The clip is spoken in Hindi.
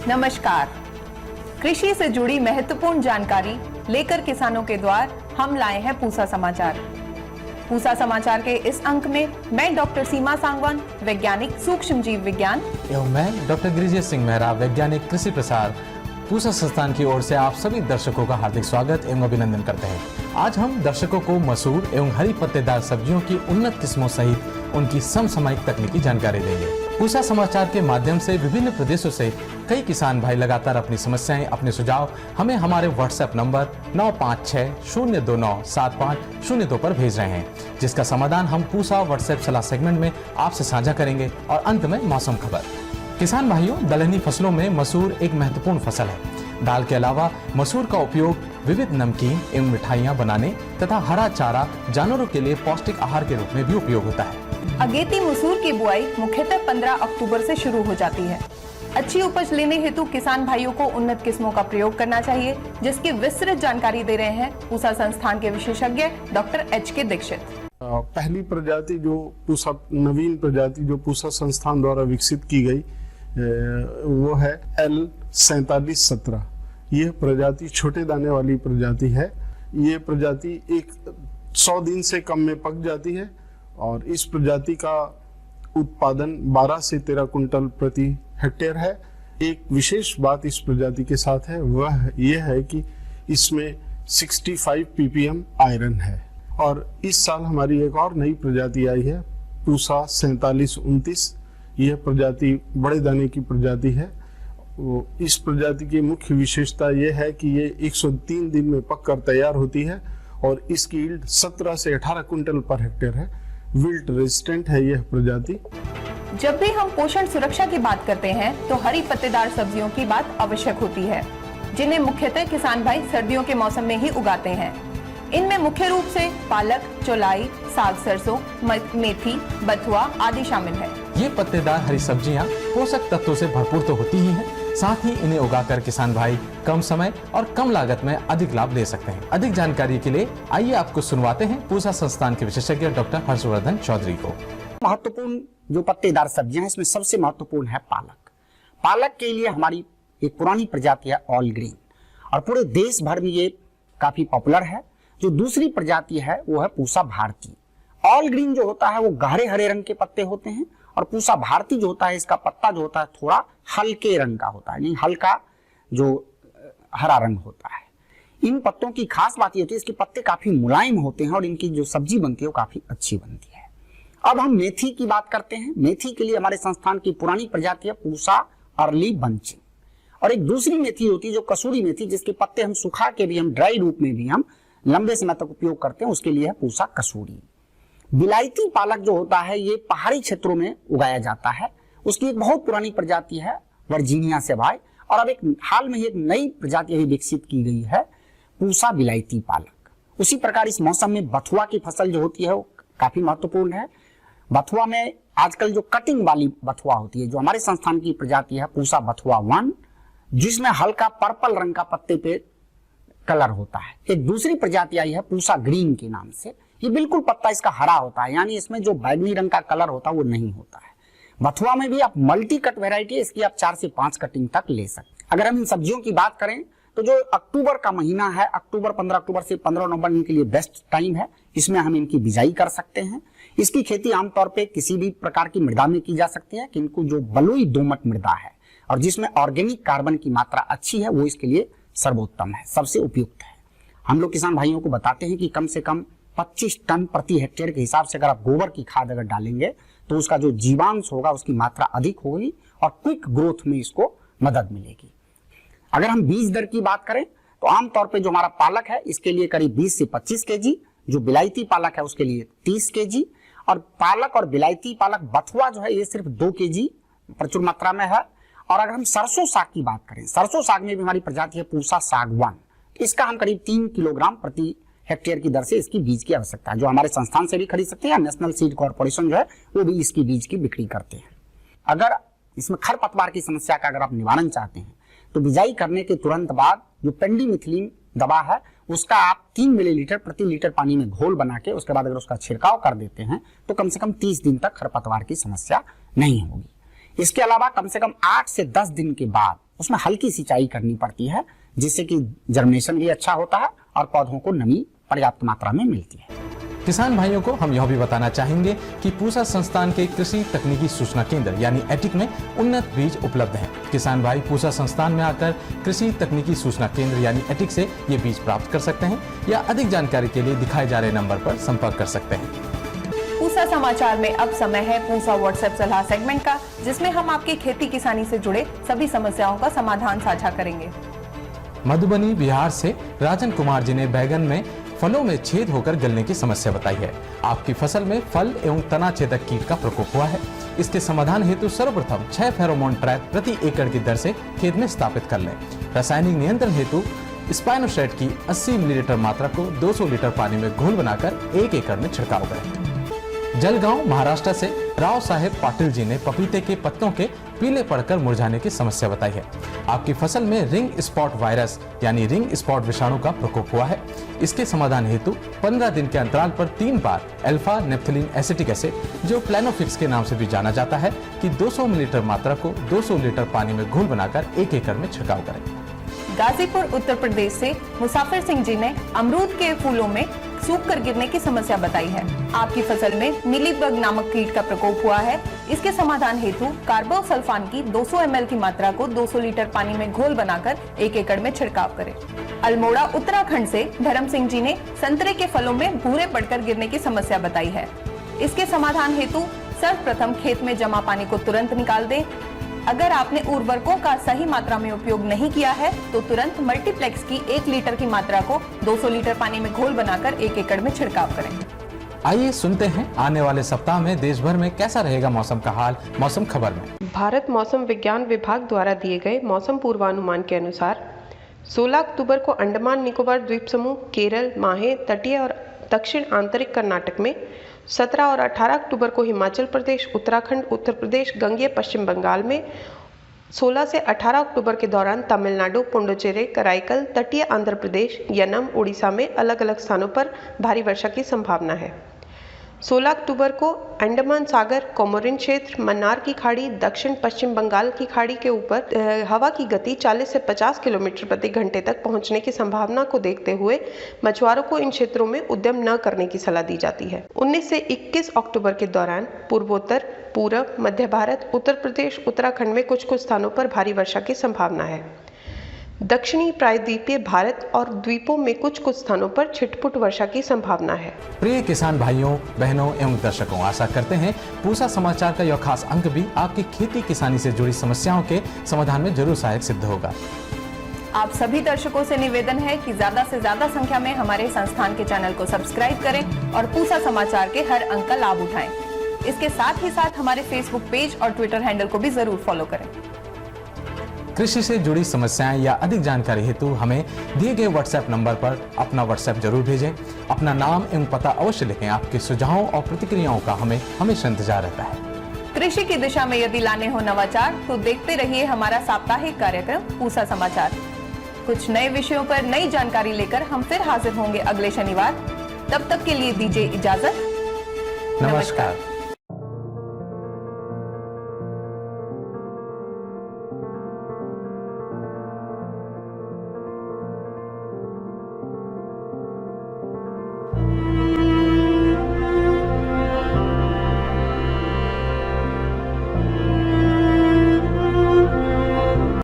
नमस्कार। कृषि से जुड़ी महत्वपूर्ण जानकारी लेकर किसानों के द्वार हम लाए हैं पूसा समाचार। पूसा समाचार के इस अंक में मैं डॉक्टर सीमा सांगवान, वैज्ञानिक सूक्ष्म जीव विज्ञान, एवं मैं डॉक्टर गिरिजा सिंह मेहरा, वैज्ञानिक कृषि प्रसार, पूसा संस्थान की ओर से आप सभी दर्शकों का हार्दिक स्वागत एवं अभिनंदन करते हैं। आज हम दर्शकों को मसूर एवं हरी पत्तेदार सब्जियों की उन्नत किस्मों सहित उनकी समसामयिक तकनीकी जानकारी देंगे। पूसा समाचार के माध्यम से विभिन्न प्रदेशों से कई किसान भाई लगातार अपनी समस्याएं, अपने सुझाव हमें हमारे व्हाट्सएप नंबर 9560297502 पर भेज रहे हैं, जिसका समाधान हम पूसा व्हाट्सएप सलाह सेगमेंट में आपसे साझा करेंगे। और अंत में मौसम खबर। किसान भाइयों, दलहनी फसलों में मसूर एक महत्वपूर्ण फसल है। दाल के अलावा मसूर का उपयोग विविध नमकीन एवं मिठाइयाँ बनाने तथा हरा चारा जानवरों के लिए पौष्टिक आहार के रूप में भी उपयोग होता है। अगेती मसूर की बुआई मुख्यतः 15 अक्टूबर से शुरू हो जाती है। अच्छी उपज लेने हेतु किसान भाइयों को उन्नत किस्मों का प्रयोग करना चाहिए, जिसकी विस्तृत जानकारी दे रहे हैं पूसा संस्थान के विशेषज्ञ डॉक्टर एच.के. दीक्षित। पहली प्रजाति जो पूसा, नवीन प्रजाति जो पूसा संस्थान द्वारा विकसित की गई वो है L4717। यह प्रजाति छोटे दाने वाली प्रजाति है। ये प्रजाति 100 दिन से कम में पक जाती है और इस प्रजाति का उत्पादन 12 से 13 कुंटल प्रति हेक्टेयर है। एक विशेष बात इस प्रजाति के साथ है, वह यह है कि इसमें 65 ppm आयरन है। और इस साल हमारी एक और नई प्रजाति आई है, पूसा 4729। यह प्रजाति बड़े दाने की प्रजाति है। इस प्रजाति की मुख्य विशेषता यह है कि ये 103 दिन में पककर तैयार होती है और इसकी यील्ड 17 से 18 कुंटल पर हेक्टेयर है। विल्ट रेजिस्टेंट है यह प्रजाति। जब भी हम पोषण सुरक्षा की बात करते हैं तो हरी पत्तेदार सब्जियों की बात आवश्यक होती है, जिन्हें मुख्यतः किसान भाई सर्दियों के मौसम में ही उगाते हैं। इनमें मुख्य रूप से पालक, चौलाई, साग सरसों, मेथी, बथुआ आदि शामिल है। ये पत्तेदार हरी सब्जियां पोषक तत्वों से भरपूर तो होती ही हैं, साथ ही इन्हें उगाकर किसान भाई कम समय और कम लागत में अधिक लाभ ले सकते हैं। अधिक जानकारी के लिए आइए आपको सुनवाते हैं पूसा संस्थान के विशेषज्ञ डॉक्टर हर्षवर्धन चौधरी को। महत्वपूर्ण जो पत्तेदार सब्जियां हैं, इसमें सबसे महत्वपूर्ण है पालक। पालक के लिए हमारी एक पुरानी प्रजाति है ऑल ग्रीन, और पूरे देश भर में ये काफी पॉपुलर है। जो दूसरी प्रजाति है वो है पूसा भारती। ऑल ग्रीन जो होता है वो गहरे हरे रंग के पत्ते होते हैं, और पूसा भारती जो होता है इसका पत्ता जो होता है थोड़ा हल्के रंग का होता है, नहीं हल्का जो हरा रंग होता है। इन पत्तों की खास बात ये होती है इसके पत्ते काफी मुलायम होते हैं और इनकी जो सब्जी बनती है वो काफी अच्छी बनती है। अब हम मेथी की बात करते हैं। मेथी के लिए हमारे संस्थान की पुरानी प्रजाति है पूसा अर्ली बंचिंग, और एक दूसरी मेथी होती है जो कसूरी मेथी, जिसके पत्ते हम सुखा के भी, हम ड्राई रूप में भी हम लंबे समय तक उपयोग करते हैं, उसके लिए है पूसा कसूरी। बिलायती पालक जो होता है ये पहाड़ी क्षेत्रों में उगाया जाता है। उसकी एक बहुत पुरानी प्रजाति है वर्जीनिया सेवाई, और अब एक हाल में ही एक नई प्रजाति विकसित की गई है पूसा बिलायती पालक। उसी प्रकार इस मौसम में बथुआ की फसल जो होती है वो काफी महत्वपूर्ण है। बथुआ में आजकल जो कटिंग वाली बथुआ होती है, जो हमारे संस्थान की प्रजाति है पूसा बथुआ 1, जिसमें हल्का पर्पल रंग का पत्ते पे कलर होता है। एक दूसरी प्रजाति आई है पूसा ग्रीन के नाम से। ये बिल्कुल पत्ता इसका हरा होता है, यानी इसमें जो बैगनी रंग का कलर होता है वो नहीं होता है। बथुआ में भी आप मल्टी कट वेराइटी है, इसकी आप 4 से 5 कटिंग तक ले सकते हैं। अगर हम इन सब्जियों की बात करें तो जो अक्टूबर का महीना है, 15 अक्टूबर से 15 नवंबर इनके लिए बेस्ट टाइम है। इसमें हम इनकी बिजाई कर सकते हैं। इसकी खेती आमतौर पर किसी भी प्रकार की मृदा में की जा सकती है, किंतु जो बलुई दोमट मृदा है और जिसमें ऑर्गेनिक कार्बन की मात्रा अच्छी है वो इसके लिए सर्वोत्तम है, सबसे उपयुक्त है। हम लोग किसान भाइयों को बताते हैं कि कम से कम 25 टन प्रति हेक्टेयर के हिसाब से अगर आप गोबर की खाद अगर डालेंगे तो उसका जो जीवांश होगा उसकी मात्रा अधिक होगी और क्विक ग्रोथ में इसको मदद मिलेगी। अगर हम बीज दर की बात करें तो आमतौर पे जो हमारा पालक है इसके लिए करीब 20 से 25 केजी, जो बिलायती पालक है उसके लिए 30 केजी, और पालक और बिलायती पालक बथुआ जो है ये सिर्फ 2 केजी प्रचुर मात्रा में है। और अगर हम सरसों साग की बात करें, सरसों साग में भी हमारी प्रजाति है पूसा साग 1। इसका हम करीब 3 किलोग्राम प्रति हेक्टेयर की दर से इसकी बीज की आवश्यकता है, जो हमारे संस्थान से भी खरीद सकते हैं, या नेशनल सीड कॉर्पोरेशन जो है वो भी इसकी बीज की बिक्री करते हैं। अगर इसमें खरपतवार की समस्या का अगर आप निवारण चाहते हैं तो बिजाई करने के तुरंत बाद जो पेंडिमिथिलिन दवा है उसका आप 3 मिलीलीटर प्रति लीटर पानी में घोल बना के उसके बाद अगर उसका छिड़काव कर देते हैं तो कम से कम 30 दिन तक खरपतवार की समस्या नहीं होगी। इसके अलावा कम से कम 8 से 10 दिन के बाद उसमें हल्की सिंचाई करनी पड़ती है, जिससे कि जर्मिनेशन भी अच्छा होता है और पौधों को नमी पर्याप्त मात्रा में मिलती है। किसान भाइयों को हम यह भी बताना चाहेंगे कि पूसा संस्थान के कृषि तकनीकी सूचना केंद्र यानी एटिक में उन्नत बीज उपलब्ध हैं। किसान भाई पूसा संस्थान में आकर कृषि तकनीकी सूचना केंद्र यानी एटिक से ये बीज प्राप्त कर सकते हैं या अधिक जानकारी के लिए दिखाए जा रहे नंबर पर संपर्क कर सकते हैं। पूसा समाचार में अब समय है पूसा व्हाट्सएप सलाह सेगमेंट का, जिसमें हम आपकी खेती किसानी से जुड़े सभी समस्याओं का समाधान साझा करेंगे। मधुबनी बिहार से राजन कुमार जी ने बैगन में फलों में छेद होकर गलने की समस्या बताई है। आपकी फसल में फल एवं तना छेदक कीट का प्रकोप हुआ है। इसके समाधान हेतु सर्वप्रथम 6 फेरोमोन ट्रैप प्रति एकड़ की दर से खेत में स्थापित कर लें। रासायनिक नियंत्रण हेतु स्पाइनोसेट की 80 मिलीलीटर मात्रा को 200 लीटर पानी में घोल बनाकर 1 एकड़ में छिड़काव करें। जलगांव महाराष्ट्र से राव साहेब पाटिल जी ने पपीते के पत्तों के पीले पड़कर मुरझाने की समस्या बताई है। आपकी फसल में रिंग स्पॉट वायरस यानी रिंग स्पॉट विषाणु का प्रकोप हुआ है। इसके समाधान हेतु 15 दिन के अंतराल पर 3 बार अल्फा नेप्थलीन एसिटिक एसिड जो प्लानोफिक्स के नाम से भी जाना जाता है कि 200 मिलीलीटर मात्रा को 200 लीटर पानी में घोल बनाकर 1 एकड़ में छिड़काव करें। गाजीपुर उत्तर प्रदेश से मुसाफिर सिंह जी ने अमरूद के फूलों में सूख कर गिरने की समस्या बताई है। आपकी फसल में मिलीबग नामक कीट का प्रकोप हुआ है। इसके समाधान हेतु कार्बोसल्फान की 200 ml की मात्रा को 200 लीटर पानी में घोल बनाकर 1 एकड़ में छिड़काव करें। अल्मोड़ा उत्तराखंड से धर्म सिंह जी ने संतरे के फलों में भूरे पड़कर गिरने की समस्या बताई है। इसके समाधान हेतु सर्वप्रथम खेत में जमा पानी को तुरंत निकाल दें। अगर आपने उर्वरकों का सही मात्रा में उपयोग नहीं किया है तो तुरंत मल्टीप्लेक्स की 1 लीटर की मात्रा को 200 लीटर पानी में घोल बनाकर 1 एकड़ में छिड़काव करें। आइए सुनते हैं आने वाले सप्ताह में देश भर में कैसा रहेगा मौसम का हाल मौसम खबर में। भारत मौसम विज्ञान विभाग द्वारा दिए गए मौसम पूर्वानुमान के अनुसार 16 अक्टूबर को अंडमान निकोबार द्वीप समूह, केरल, माहे, तटीय और दक्षिण आंतरिक कर्नाटक में, 17 और 18 अक्टूबर को हिमाचल प्रदेश, उत्तराखंड, उत्तर प्रदेश, गंगेय पश्चिम बंगाल में, 16 से 18 अक्टूबर के दौरान तमिलनाडु, पुडुचेरी, कराईकल, तटीय आंध्र प्रदेश, यनम, उड़ीसा में अलग अलग स्थानों पर भारी वर्षा की संभावना है। 16 अक्टूबर को अंडमान सागर, कोमोरिन क्षेत्र, मन्नार की खाड़ी, दक्षिण पश्चिम बंगाल की खाड़ी के ऊपर हवा की गति 40 से 50 किलोमीटर प्रति घंटे तक पहुंचने की संभावना को देखते हुए मछुआरों को इन क्षेत्रों में उद्यम न करने की सलाह दी जाती है। 19 से 21 अक्टूबर के दौरान पूर्वोत्तर, पूरब, मध्य भारत, उत्तर प्रदेश, उत्तराखंड में कुछ स्थानों पर भारी वर्षा की संभावना है। दक्षिणी प्रायद्वीपीय भारत और द्वीपों में कुछ स्थानों पर छिटपुट वर्षा की संभावना है। प्रिय किसान भाइयों, बहनों एवं दर्शकों, आशा करते हैं पूसा समाचार का यह खास अंक भी आपकी खेती किसानी से जुड़ी समस्याओं के समाधान में जरूर सहायक सिद्ध होगा। आप सभी दर्शकों से निवेदन है कि ज्यादा से ज्यादा संख्या में हमारे संस्थान के चैनल को सब्सक्राइब करें और पूसा समाचार के हर अंक का लाभ उठाएं। इसके साथ ही साथ हमारे फेसबुक पेज और ट्विटर हैंडल को भी जरूर फॉलो करें। कृषि से जुड़ी समस्याएं या अधिक जानकारी हेतु हमें दिए गए व्हाट्सएप नंबर पर अपना व्हाट्सएप जरूर भेजें। अपना नाम एवं पता अवश्य लिखें। आपके सुझावों और प्रतिक्रियाओं का हमें हमेशा इंतजार रहता है। कृषि की दिशा में यदि लाने हो नवाचार तो देखते रहिए हमारा साप्ताहिक कार्यक्रम पूसा समाचार। कुछ नए विषयों पर नई जानकारी लेकर हम फिर हाजिर होंगे अगले शनिवार। तब तक के लिए दीजिए इजाजत। नमस्कार।